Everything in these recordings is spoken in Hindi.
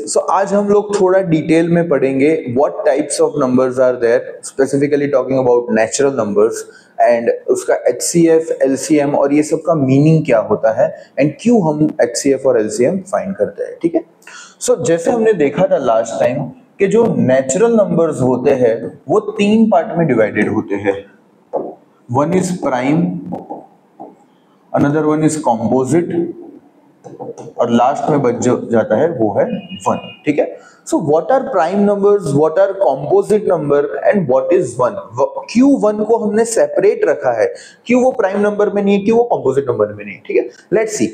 सो आज हम लोग थोड़ा डिटेल में पढ़ेंगे what types of numbers are there, specifically talking about natural numbers and उसका HCF, LCM और ये सब का मीनिंग क्या होता है एंड क्यों हम HCF और LCM फाइंड करते हैं। ठीक है, सो जैसे हमने देखा था लास्ट टाइम कि जो नेचुरल नंबर्स होते हैं वो तीन पार्ट में डिवाइडेड होते हैं। One is prime, another one is composite और लास्ट में बच जाता है वो है वन। ठीक है, so what are prime numbers, what are composite number and what is one. क्यों वन को हमने सेपरेट रखा है, क्यों वो प्राइम नंबर में नहीं है, क्यों वो कॉम्पोजिट नंबर में नहीं है। ठीक है, लेट्स सी।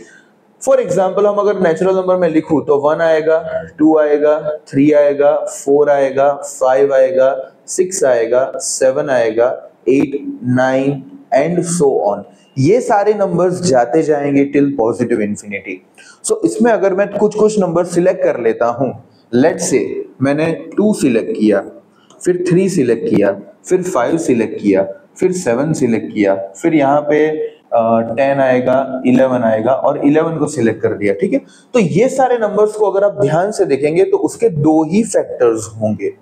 फॉर एग्जाम्पल हम अगर नेचुरल नंबर में लिखूं तो 1 आएगा, 2 आएगा, 3 आएगा, 4 आएगा, 5 आएगा, 6 आएगा, 7 आएगा, 8, 9 एंड सो ऑन। ये सारे नंबर्स जाते जाएंगे टिल पॉजिटिव इंफिनिटी। सो इसमें अगर मैं कुछ कुछ नंबर सिलेक्ट कर लेता हूं, लेट्स से मैंने 2 सिलेक्ट किया, फिर 3 सिलेक्ट किया, फिर 5 सिलेक्ट किया, फिर 7 सिलेक्ट किया, फिर यहाँ पे 10 आएगा, 11 आएगा और 11 को सिलेक्ट कर दिया। ठीक है, तो ये सारे नंबर्स को अगर आप ध्यान से देखेंगे तो उसके दो ही फैक्टर्स होंगे।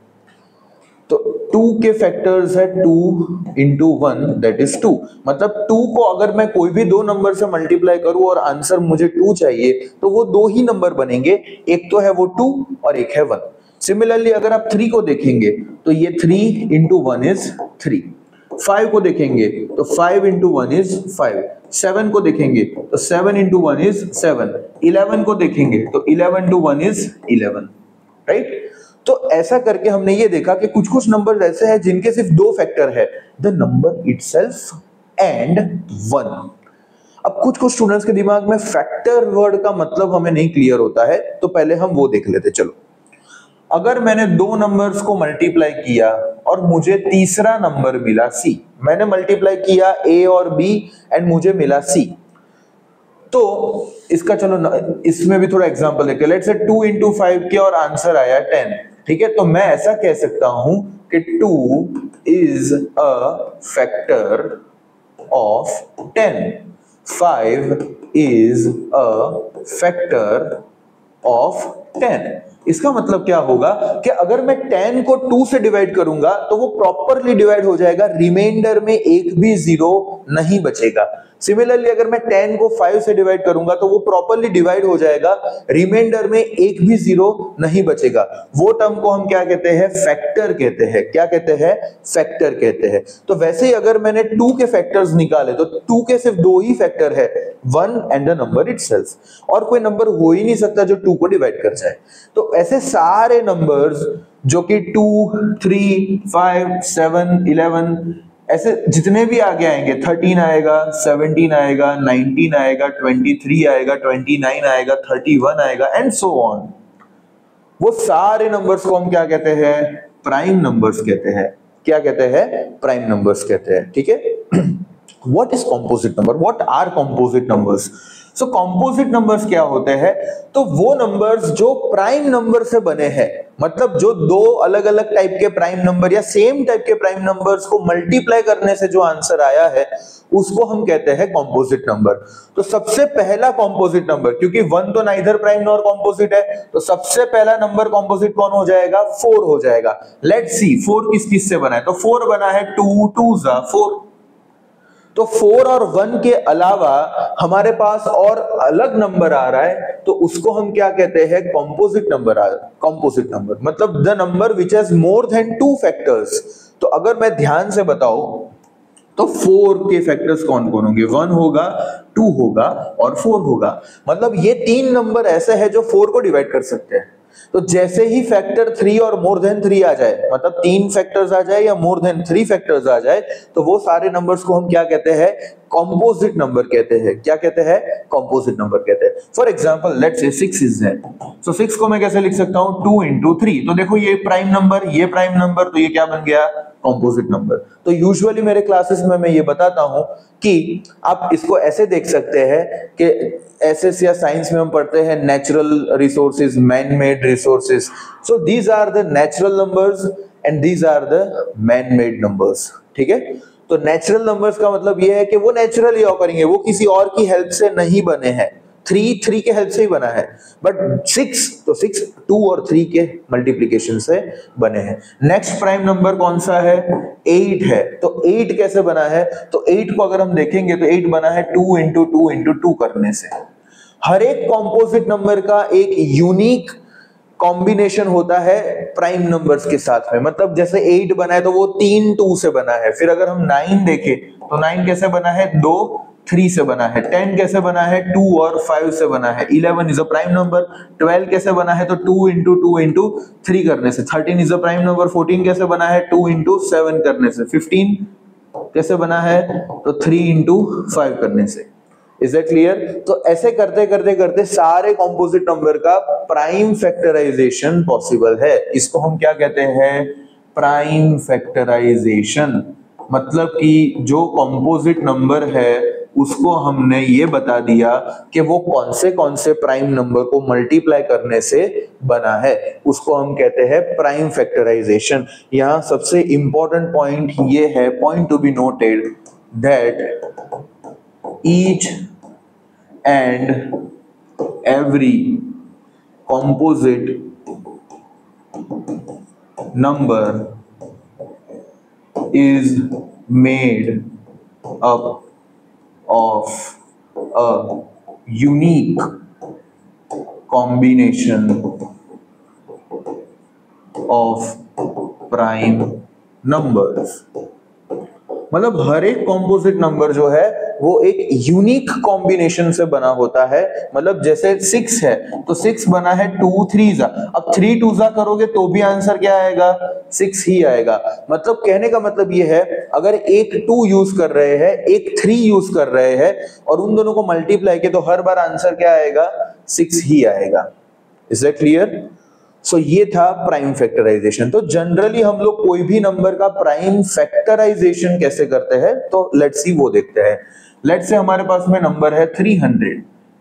तो 2 के फैक्टर्स है 2 इंटू 1 दैट इज 2। मतलब 2 को अगर मैं कोई भी दो नंबर से मल्टीप्लाई करूं और आंसर मुझे 2 चाहिए तो वो दो ही नंबर बनेंगे, एक तो है वो 2 और एक है 1। सिमिलरली अगर आप 3 को देखेंगे तो ये 3 इंटू 1 इज 3। 5 को देखेंगे तो 5 इंटू 1 इज 5। 7 को देखेंगे तो 7 इंटू 1 इज 7। 11 को देखेंगे तो 11 इंटू 1 इज 11। राइट, तो ऐसा करके हमने ये देखा कि कुछ कुछ नंबर ऐसे हैं जिनके सिर्फ दो फैक्टर है, द नंबर इटसेल्फ एंड 1। अब कुछ कुछ स्टूडेंट्स के दिमाग में फैक्टर वर्ड का मतलब हमें नहीं क्लियर होता है, तो पहले हम वो देख लेते। चलो, अगर मैंने दो नंबर्स को मल्टीप्लाई किया और मुझे तीसरा नंबर मिला C, मैंने मल्टीप्लाई किया A और B एंड मुझे मिला C, तो इसका चलो इसमें भी थोड़ा एग्जांपल लेके, लेट्स से 2 इंटू 5 किया और आंसर आया 10। ठीक है, तो मैं ऐसा कह सकता हूं कि 2 is a factor of 10, 5 is a factor of 10। इसका मतलब क्या होगा कि अगर मैं 10 को 2 से डिवाइड करूंगा तो वो प्रॉपरली डिवाइड हो जाएगा, रिमाइंडर में एक भी जीरो नहीं बचेगा। सिमिलरली अगर मैं 10 को 5 से डिवाइड करूंगा तो वो प्रॉपरली डिवाइड हो जाएगा, रिमाइंडर में एक भी जीरो नहीं बचेगा। वो टर्म को हम क्या कहते हैं, फैक्टर कहते हैं। क्या कहते हैं, फैक्टर कहते हैं। तो वैसे ही अगर मैंने 2 के फैक्टर्स निकाले तो 2 के सिर्फ दो ही फैक्टर है, 1 एंड द नंबर इटसेल्फ, और कोई नंबर हो ही नहीं सकता जो 2 को डिवाइड कर जाए। तो ऐसे सारे नंबर्स जो कि 2, 3, 5, 7, 11 ऐसे जितने भी आगे आएंगे, 13 आएगा, 17 आएगा, 19 आएगा, 23 आएगा, 29 आएगा, 31 आएगा एंड सो ऑन, वो सारे नंबर्स को हम क्या कहते हैं, प्राइम नंबर्स कहते हैं। क्या कहते हैं, प्राइम नंबर्स कहते हैं। ठीक है, what is composite number, what are composite numbers. So composite numbers क्या होते हैं, तो वो नंबर्स जो प्राइम नंबर से बने हैं, मतलब जो दो अलग अलग टाइप के प्राइम नंबर या सेम टाइप के प्राइम नंबर्स को मल्टीप्लाई करने से जो आंसर आया है उसको हम कहते हैं कॉम्पोजिट नंबर। तो सबसे पहला कॉम्पोजिट नंबर, क्योंकि 1 तो नाइदर प्राइम नॉर कॉम्पोजिट है, तो सबसे पहला नंबर कॉम्पोजिट कौन हो जाएगा, 4 हो जाएगा। लेट्स सी 4 किस किस से बना है, तो 4 बना है 2, 2 जा 4। तो 4 और 1 के अलावा हमारे पास और अलग नंबर आ रहा है, तो उसको हम क्या कहते हैं, कॉम्पोजिट नंबर। कॉम्पोजिट नंबर मतलब the number which has more than 2 factors. तो अगर मैं ध्यान से बताऊं तो 4 के फैक्टर्स कौन कौन होंगे, 1 होगा, 2 होगा और 4 होगा। मतलब ये तीन नंबर ऐसे हैं जो 4 को डिवाइड कर सकते हैं। तो जैसे ही फैक्टर 3 और मोर देन 3 आ जाए, मतलब 3 फैक्टर्स आ जाए या मोर देन 3 फैक्टर्स आ जाए, तो वो सारे नंबर्स को हम क्या कहते हैं, कॉम्पोजिट नंबर कहते हैं। क्या कहते हैं, कॉम्पोजिट नंबर कहते हैं। For example let's say 6 is there, सो 6 को मैं कैसे लिख सकता हूं, 2 इंटू 3। तो देखो ये प्राइम नंबर, ये प्राइम नंबर, तो ये क्या बन गया, कॉम्पोजिट नंबर। तो यूजुअली मेरे क्लासेस में मैं ये बताता हूं कि आप इसको ऐसे देख सकते हैं कि एसएस या साइंस में हम पढ़ते हैं natural resources, man made resources. So these are the natural numbers and these are the man made numbers. ठीक है, तो नेचुरल नंबर्स का मतलब ये है कि वो नेचुरली ऑकरिंग है, वो किसी और की हेल्प से नहीं बने हैं। 3 के हेल्प से ही बना है, बट 6 तो 6 2 और 3 के मल्टीप्लिकेशन से बने हैं। नेक्स्ट प्राइम नंबर कौन सा है? 8 है। तो 8 कैसे बना है? तो 8 को अगर हम देखेंगे तो 8 बना है 2 इंटू 2 इंटू 2 करने से। हर एक कॉम्पोजिट नंबर का एक यूनिक कॉम्बिनेशन होता है प्राइम नंबर्स के साथ में। मतलब जैसे 8 बना है तो वो 3 2 से बना है। फिर अगर हम 9 देखें तो 9 कैसे बना है? 2 3 से बना है। 10 कैसे बना है? 2 और 5 से बना है। 11 इज अ प्राइम नंबर। 12 कैसे बना है? तो 2 इंटू 2 इंटू 3 करने से। 13 इज अ प्राइम नंबर। 14 कैसे बना है? 2 इंटू 7 करने से। 15 कैसे बना है? तो 3 इंटू 5 करने से। Is that clear? तो ऐसे करते करते करते सारे कॉम्पोजिट नंबर का प्राइम फैक्टराइजेशन पॉसिबल है। इसको हम क्या कहते हैं? Prime factorisation. मतलब कि जो कॉम्पोजिट नंबर है उसको हमने ये बता दिया कि वो कौन से प्राइम नंबर को मल्टीप्लाई करने से बना है, उसको हम कहते हैं प्राइम फैक्टराइजेशन। यहां सबसे इंपॉर्टेंट पॉइंट ये है, point to be noted, that each and every composite number is made up of a unique combination of prime numbers। मतलब हर एक कॉम्पोजिट नंबर जो है वो एक यूनिक कॉम्बिनेशन से बना होता है। मतलब जैसे 6 है तो 6 बना है 2 3 जा। अब 3 2 जा करोगे तो भी आंसर क्या आएगा? 6 ही आएगा। मतलब कहने का मतलब ये है, अगर एक 2 यूज कर रहे हैं, एक 3 यूज कर रहे हैं और उन दोनों को मल्टीप्लाई किया तो हर बार आंसर क्या आएगा? 6 ही आएगा। Is that clear? सो ये था प्राइम फैक्टराइजेशन। तो जनरली हम लोग कोई भी नंबर का प्राइम फैक्टराइजेशन कैसे करते हैं, तो लेट्स सी वो देखते हैं। लेट्स से हमारे पास में नंबर है 300,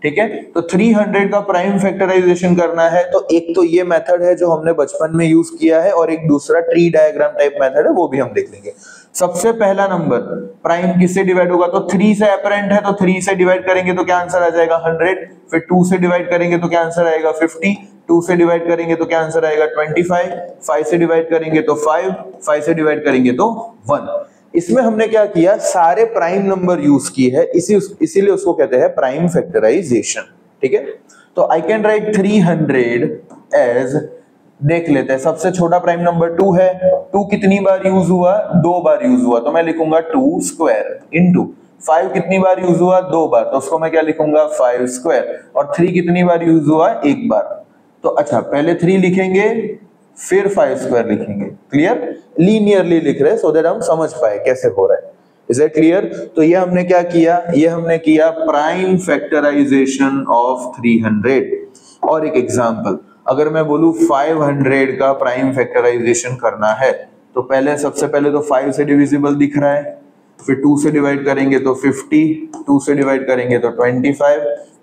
ठीक है? तो 300 का प्राइम फैक्टराइजेशन करना है तो एक तो ये मेथड है जो हमने बचपन में यूज किया है, और एक दूसरा ट्री डायग्राम टाइप मेथड है, वो भी हम देख लेंगे। सबसे पहला नंबर प्राइम किससे डिवाइड होगा? तो 3 से अपरेंट है तो 3 से डिवाइड करेंगे तो क्या आंसर आ जाएगा? 100। फिर 2 से डिवाइड करेंगे तो क्या आंसर आएगा? 50। 2 से डिवाइड करेंगे तो क्या आंसर आएगा? 25। 5 से डिवाइड करेंगे तो 5। 5 से डिवाइड करेंगे तो 1। इसमें हमने क्या किया? सारे प्राइम नंबर यूज किए हैं, इसीलिए उसको कहते हैं प्राइम फैक्टराइजेशन। ठीक है? तो आई कैन राइट 300 एज, देख लेते हैं, सबसे छोटा प्राइम नंबर 2 है। 2 कितनी बार यूज हुआ? 2 बार यूज हुआ, तो मैं लिखूंगा 2 स्क्वायर इनटू 5 कितनी बार यूज हुआ? 2 बार, तो उसको मैं क्या लिखूंगा? 5 स्क्वायर। और 3 कितनी बार यूज हुआ? 1 बार। तो अच्छा, पहले 3 लिखेंगे फिर 5 स्क्वायर लिखेंगे। क्लियर? लीनियरली लिख रहे हैं सो दैट हम समझ पाए कैसे हो रहा है। Is that clear? तो ये हमने क्या किया? ये हमने किया प्राइम फैक्टराइजेशन ऑफ 300। और एक एग्जांपल, अगर मैं बोलूं 500 का प्राइम फैक्टराइजेशन करना है तो पहले सबसे पहले तो 5 से डिविजिबल दिख रहा है, फिर 2 से डिवाइड करेंगे तो 50, 2 से डिवाइड करेंगे तो 25,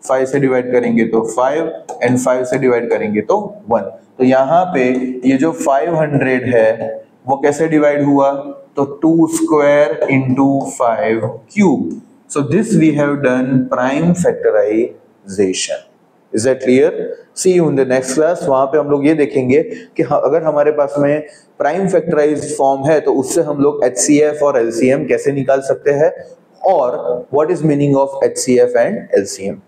5 से डिवाइड करेंगे तो 5 एंड 5 से डिवाइड करेंगे तो 1। तो यहाँ पे ये जो 500 है वो कैसे डिवाइड हुआ? तो 2 square into 5 cube. So this we have done prime factorisation. Is that clear? See you in the next class. वहां पे हम लोग ये देखेंगे कि अगर हमारे पास में प्राइम फैक्टराइज्ड फॉर्म है तो उससे हम लोग HCF और LCM कैसे निकाल सकते हैं, और what is meaning of HCF and LCM।